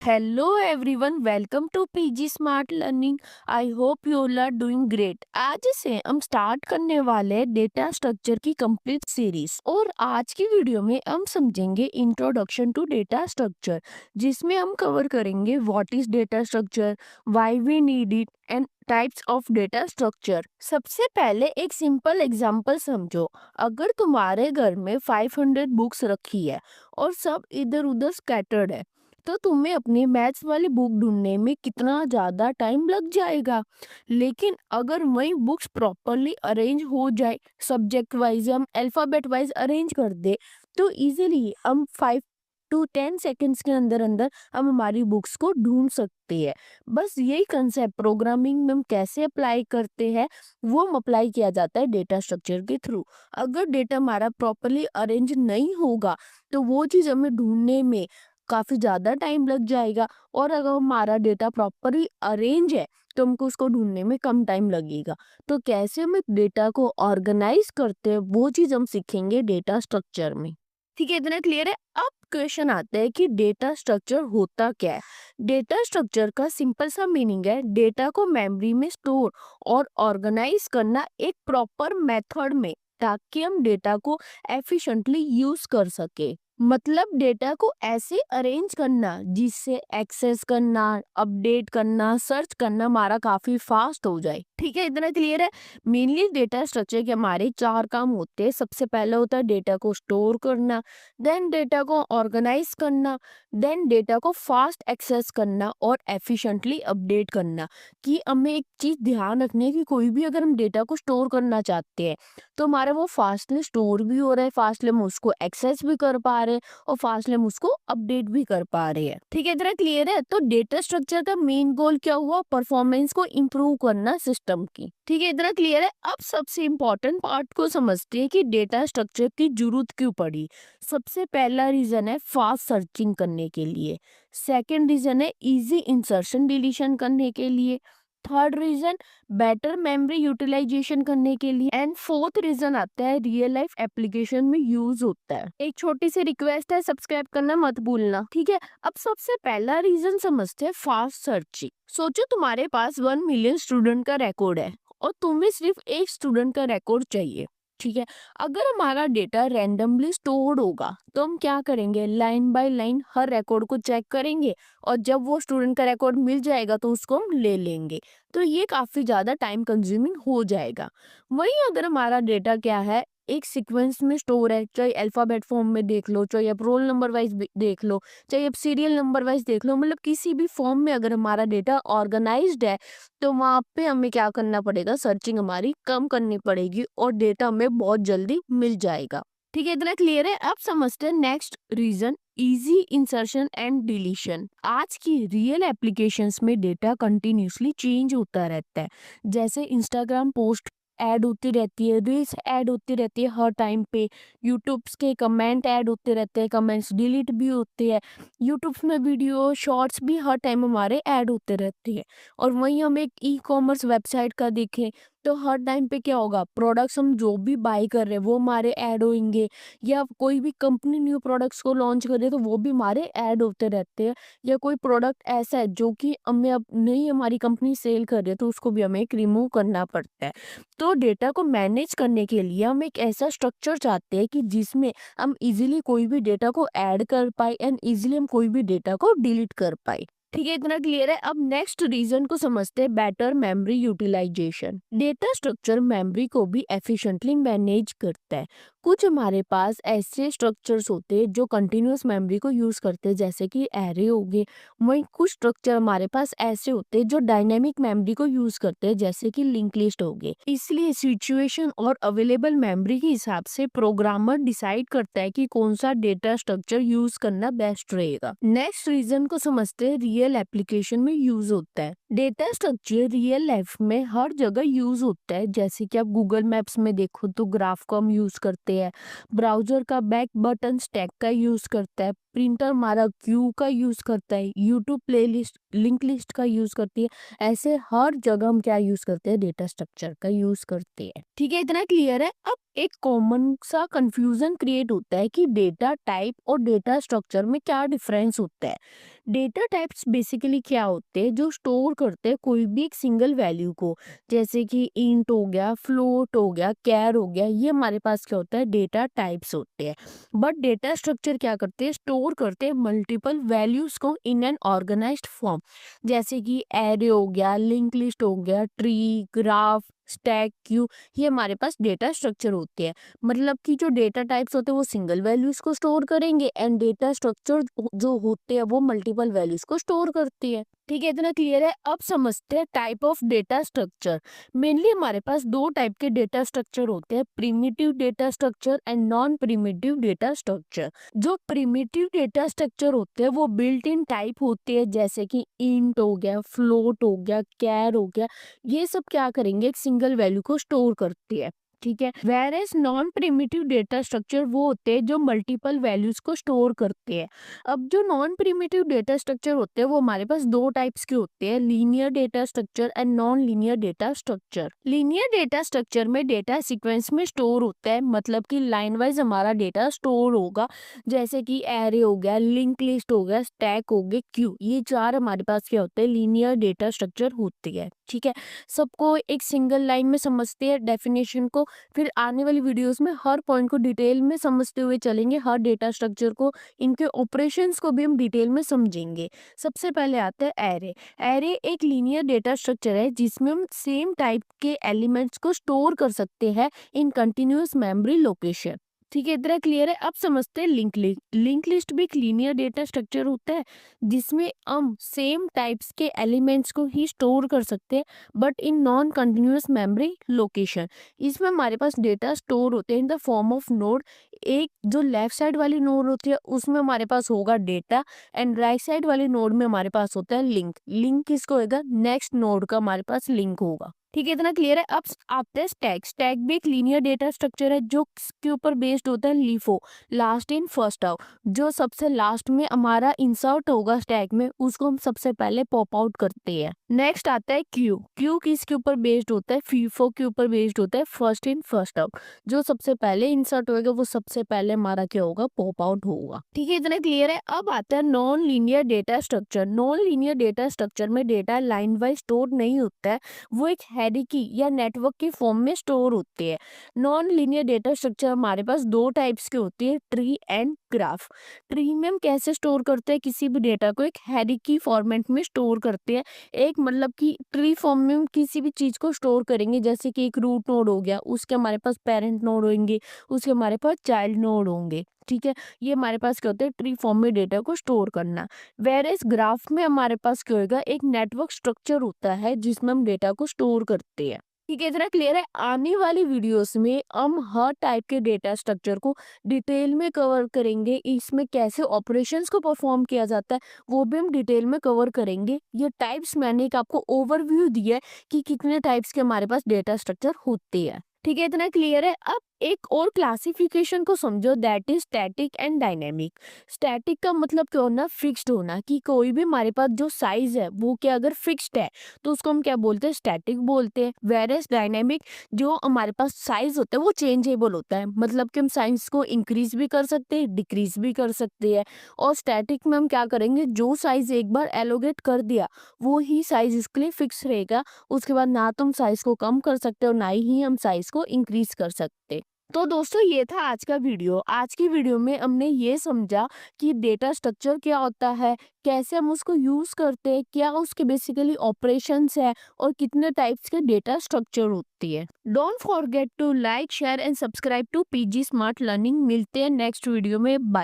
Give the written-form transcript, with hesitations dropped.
Hello everyone, welcome to PG Smart Learning. I hope you all are doing great. आज से हम start करने वाले हैं डेटा स्ट्रक्चर की कंप्लीट सीरीज और आज की वीडियो में हम समझेंगे इंट्रोडक्शन टू डेटा स्ट्रक्चर, जिसमें हम कवर करेंगे what is data structure, why we need it and types of data structure. सबसे पहले एक सिंपल एग्जांपल समझो। अगर तुम्हारे घर में 500 बुक्स रखी है और सब इधर उधर स्कैटर्ड है, तो तुम्हें अपनी मैथ्स वाली बुक ढूंढने में कितना ज़्यादा टाइम लग जाएगा। लेकिन अगर वही बुक्स प्रॉपरली अरेंज हो जाए, सब्जेक्ट वाइज हम अल्फ़ाबेट वाइज अरेंज कर दे, तो इजीली हम 5 to 10 सेकेंड्स के अंदर अंदर हम हमारी बुक्स को ढूंढ सकते हैं। बस यही कंसेप्ट प्रोग्रामिंग में हम कैसे अप्लाई करते हैं, वो हम अप्लाई किया जाता है डेटा स्ट्रक्चर के थ्रू। अगर डेटा हमारा प्रॉपरली अरेंज नहीं होगा, तो वो चीज़ हमें ढूंढने में काफ़ी ज़्यादा टाइम लग जाएगा। और अगर हमारा डेटा प्रॉपरली अरेंज है, तो हमको उसको ढूंढने में कम टाइम लगेगा। तो कैसे हम डेटा को ऑर्गेनाइज करते हैं, वो चीज़ हम सीखेंगे डेटा स्ट्रक्चर में। ठीक है, इतना क्लियर है। अब क्वेश्चन आता है कि डेटा स्ट्रक्चर होता क्या है। डेटा स्ट्रक्चर का सिंपल सा मीनिंग है डेटा को मेमोरी में स्टोर और ऑर्गेनाइज करना एक प्रॉपर मेथड में, ताकि हम डेटा को एफिशिएंटली यूज कर सके। मतलब डेटा को ऐसे अरेंज करना जिससे एक्सेस करना, अपडेट करना, सर्च करना हमारा काफी फास्ट हो जाए। ठीक है, इतना क्लियर है। मेनली डेटा स्ट्रक्चर के हमारे 4 काम होते हैं। सबसे पहला होता है डेटा को स्टोर करना, देन डेटा को ऑर्गेनाइज करना, देन डेटा को फास्ट एक्सेस करना और एफिशिएंटली अपडेट करना। कि हमें एक चीज ध्यान रखनी है कि कोई भी अगर हम डेटा को स्टोर करना चाहते हैं, तो हमारा वो फास्टली स्टोर भी हो रहा है, फास्टली हम उसको एक्सेस भी कर पा रहे हैं और फास्टली हम उसको अपडेट भी कर पा रहे हैं। ठीक है, इतना क्लियर है। तो डेटा स्ट्रक्चर का मेन गोल क्या हुआ? परफॉर्मेंस को इम्प्रूव करना सिस्टम की। ठीक है, इतना क्लियर है। अब सबसे इम्पोर्टेंट पार्ट को समझते हैं कि डेटा स्ट्रक्चर की जरूरत क्यों पड़ी। सबसे पहला रीजन है फास्ट सर्चिंग करने के लिए। सेकेंड रीजन है इजी इंसर्शन डिलीशन करने के लिए। Third reason better memory utilisation करने के लिए। एंड फोर्थ रीजन आता है रियल लाइफ एप्लीकेशन में यूज होता है। एक छोटी सी रिक्वेस्ट है, सब्सक्राइब करना मत भूलना। ठीक है, अब सबसे पहला रीजन समझते हैं फास्ट सर्चिंग। सोचो तुम्हारे पास 1 मिलियन स्टूडेंट का रिकॉर्ड है और तुम्हें सिर्फ एक स्टूडेंट का रिकॉर्ड चाहिए। ठीक है, अगर हमारा डेटा रैंडमली स्टोर्ड होगा, तो हम क्या करेंगे? Line by line her record को चेक करेंगे और जब वो स्टूडेंट का रिकॉर्ड मिल जाएगा, तो उसको हम ले लेंगे। तो ये काफ़ी ज़्यादा टाइम कंज्यूमिंग हो जाएगा। वहीं अगर हमारा डेटा क्या है, एक सीक्वेंस में स्टोर है, चाहे अल्फ़ाबेट फॉर्म में देख लो, चाहे आप रोल नंबर वाइज़ देख लो, चाहे आप सीरियल नंबर वाइज़ देख लो, मतलब किसी भी फॉर्म में अगर हमारा डेटा ऑर्गेनाइज़्ड है, तो वहाँ पे हमें क्या करना पड़ेगा? सर्चिंग हमारी कम करनी पड़ेगी और डेटा हमें बहुत जल्दी मिल जाएगा। ठीक है, इतना क्लियर है। अब समझते हैं next reason, easy insertion and deletion. आज की रियल एप्लीकेशंस में डेटा कंटिन्यूसली चेंज होता रहता है। जैसे इंस्टाग्राम पोस्ट ऐड होती रहती है, रील्स ऐड होती रहती है हर टाइम पे, यूट्यूब्स के कमेंट ऐड होते रहते हैं, कमेंट्स डिलीट भी होते हैं, यूट्यूब्स में वीडियो शॉर्ट्स भी हर टाइम हमारे ऐड होते रहते हैं। और वहीं हम एक ई कॉमर्स वेबसाइट का देखें, तो हर टाइम पे क्या होगा? प्रोडक्ट्स हम जो भी बाय कर रहे हैं वो हमारे ऐड होंगे, या कोई भी कंपनी न्यू प्रोडक्ट्स को लॉन्च कर रही है, तो वो भी हमारे ऐड होते रहते हैं। या कोई प्रोडक्ट ऐसा है जो कि हमें अब नहीं हमारी कंपनी सेल कर रही है, तो उसको भी हमें एक रिमूव करना पड़ता है। तो डेटा को मैनेज करने के लिए हम एक ऐसा स्ट्रक्चर चाहते हैं कि जिसमें हम इजीली कोई भी डेटा को ऐड कर पाए एंड इजीली हम कोई भी डेटा को डिलीट कर पाए। ठीक है, इतना क्लियर है। अब नेक्स्ट रीजन को समझते हैं better memory utilisation. Data structure memory को भी एफिशिएंटली मैनेज करता है। कुछ हमारे पास ऐसे स्ट्रक्चर्स होते हैं जो कंटिन्यूअस मेमोरी को यूज करते हैं, जैसे कि एरे हो गए। वहीं कुछ स्ट्रक्चर हमारे पास ऐसे होते हैं जो डायनेमिक मेमोरी को यूज करते हैं, जैसे कि लिंक लिस्ट हो गए। इसलिए सिचुएशन और अवेलेबल मेमोरी के हिसाब से प्रोग्रामर डिसाइड करता है कि कौन सा डेटा स्ट्रक्चर यूज करना बेस्ट रहेगा। नेक्स्ट रीजन को समझते हैं रियल एप्लीकेशन में यूज होता है। डेटा स्ट्रक्चर रियल लाइफ में हर जगह यूज होता है। जैसे कि आप गूगल मैप्स में देखो तो ग्राफ को हम यूज करते हैं, ब्राउजर का बैक बटन स्टैक का यूज करता है, प्रिंटर हमारा क्यू का यूज करता है, यूट्यूब प्लेलिस्ट लिंक लिस्ट का यूज करती है। ऐसे हर जगह हम क्या यूज करते हैं? डेटा स्ट्रक्चर का यूज करते हैं। ठीक है, इतना क्लियर है। अब एक कॉमन सा कंफ्यूजन क्रिएट होता है कि डेटा टाइप और डेटा स्ट्रक्चर में क्या डिफरेंस होता है। डेटा टाइप्स बेसिकली क्या होते हैं जो स्टोर करते हैं कोई भी एक सिंगल वैल्यू को, जैसे कि इंट हो गया, फ्लोट हो गया, कैर हो गया, ये हमारे पास क्या होता है डेटा टाइप्स होते हैं। बट डेटा स्ट्रक्चर क्या करते हैं, स्टोर करते हैं मल्टीपल वैल्यूज को इन एन ऑर्गेनाइज्ड फॉर्म, जैसे कि एरे हो गया, लिंक लिस्ट हो गया, ट्री, ग्राफ, स्टैक, क्यू, ये हमारे पास डेटा स्ट्रक्चर होते हैं। मतलब कि जो डेटा टाइप्स होते हैं वो सिंगल वैल्यूज को स्टोर करेंगे एंड डेटा स्ट्रक्चर जो होते हैं वो मल्टीपल वैल्यूज को स्टोर करती है। ठीक है, इतना क्लियर है। अब समझते हैं type of data structure. Mainly हमारे पास दो टाइप के डेटा स्ट्रक्चर होते हैं, primitive data structure and non primitive data structure. जो प्रिमिटिव डेटा स्ट्रक्चर होते हैं वो बिल्ट इन टाइप होते हैं, जैसे कि इंट हो गया, फ्लोट हो गया, कैर हो गया, ये सब क्या करेंगे एक सिंगल वैल्यू को स्टोर करती है। ठीक है, whereas non primitive data structure वो होते हैं जो मल्टीपल वैल्यूज को स्टोर करते हैं। अब जो नॉन प्रिमिटिव डेटा स्ट्रक्चर होते हैं वो हमारे पास दो टाइप्स के होते हैं, linear data structure and non linear data structure. Linear data structure में डेटा सीक्वेंस में स्टोर होता है, मतलब कि लाइन वाइज हमारा डेटा स्टोर होगा, जैसे कि एरे हो गया, लिंक लिस्ट हो गया, स्टैक हो गया, क्यू, ये चार हमारे पास क्या होते हैं लीनियर डेटा स्ट्रक्चर होती है। ठीक है, सबको एक सिंगल लाइन में समझते हैं डेफिनेशन को, फिर आने वाली वीडियोस में हर पॉइंट को डिटेल में समझते हुए चलेंगे, हर डेटा स्ट्रक्चर को, इनके ऑपरेशंस को भी हम डिटेल में समझेंगे। सबसे पहले आता है एरे। एरे एक लीनियर डेटा स्ट्रक्चर है जिसमें हम सेम टाइप के एलिमेंट्स को स्टोर कर सकते हैं इन कंटिन्यूअस मेमोरी लोकेशन। ठीक है, इतना क्लियर है। अब समझते हैं लिंक लिस्ट। लिंक लिस्ट भी एक लीनियर डेटा स्ट्रक्चर होता है जिसमें हम सेम टाइप्स के एलिमेंट्स को ही स्टोर कर सकते हैं but in non continuous memory location. इसमें हमारे पास डेटा स्टोर होते हैं in the form of node. एक जो लेफ्ट साइड वाली नोड होती है उसमें हमारे पास होगा डेटा एंड राइट साइड वाली नोड में हमारे पास होता है लिंक। लिंक किसको होगा, नेक्स्ट नोड का हमारे पास लिंक होगा। ठीक है, इतना क्लियर है। अब आते हैं स्टैक। स्टैक भी एक लीनियर डेटा स्ट्रक्चर है जो के ऊपर बेस्ड होता है LIFO, last in first out. जो सबसे लास्ट में हमारा इंसर्ट होगा स्टैक में उसको हम सबसे पहले पॉप आउट करते हैं। नेक्स्ट आता है क्यू। क्यू किसके ऊपर बेस्ड होता है, फीफो के ऊपर बेस्ड होता है, फर्स्ट इन फर्स्ट आउट। जो सबसे पहले इंसर्ट होएगा वो सबसे पहले हमारा क्या होगा, पॉप आउट होगा। ठीक है, इतना क्लियर है। अब आता है non linear data structure. Non linear data structure में डेटा लाइन वाइज स्टोर नहीं होता है, वो एक हैरिकी या नेटवर्क की फॉर्म में स्टोर होते हैं। नॉन लीनियर डेटा स्ट्रक्चर हमारे पास दो टाइप्स की होती है, ट्री एंड ग्राफ। ट्री में हम कैसे स्टोर करते हैं, किसी भी डेटा को एक हैरिकी फॉर्मेट में स्टोर करते हैं। एक मतलब कि ट्री फॉर्म में हम किसी भी चीज को स्टोर करेंगे, जैसे कि एक रूट नोड हो गया, उसके हमारे पास पेरेंट नोड होंगे, उसके हमारे पास चाइल्ड नोड होंगे। ठीक है, ये हमारे पास क्या होता है, ट्री फॉर्म में डेटा को स्टोर करना। वेर एज ग्राफ में हमारे पास क्या होगा, एक नेटवर्क स्ट्रक्चर होता है जिसमें हम डेटा को स्टोर करते हैं। ठीक है, इतना क्लियर है। आने वाली वीडियोस में हम हर टाइप के डेटा स्ट्रक्चर को डिटेल में कवर करेंगे, इसमें कैसे ऑपरेशंस को परफॉर्म किया जाता है वो भी हम डिटेल में कवर करेंगे। ये टाइप्स मैंने एक आपको ओवरव्यू दिया है कि कितने टाइप्स के हमारे पास डेटा स्ट्रक्चर होते हैं। ठीक है, इतना क्लियर है। अब एक और क्लासिफिकेशन को समझो, that is static and dynamic. Static का मतलब क्या होना, फिक्स्ड होना, कि कोई भी हमारे पास जो साइज है वो क्या अगर फिक्स्ड है तो उसको हम क्या बोलते हैं, स्टैटिक बोलते हैं। वेरएज डायनेमिक जो हमारे पास साइज होता है वो चेंजेबल होता है, मतलब कि हम साइज को इंक्रीज भी कर सकते हैं, डिक्रीज भी कर सकते हैं। और स्टैटिक में हम क्या करेंगे, जो साइज एक बार एलोकेट कर दिया वो ही साइज इसके लिए फिक्स रहेगा। उसके बाद ना तो हम साइज को कम कर सकते और ना ही हम साइज को इंक्रीज कर सकते। तो दोस्तों ये था आज का वीडियो। आज की वीडियो में हमने ये समझा कि डेटा स्ट्रक्चर क्या होता है, कैसे हम उसको यूज करते हैं, क्या उसके बेसिकली ऑपरेशंस है और कितने टाइप्स के डेटा स्ट्रक्चर होती है। Don't forget to like, share and subscribe to PG smart learning. मिलते हैं नेक्स्ट वीडियो में, बाय।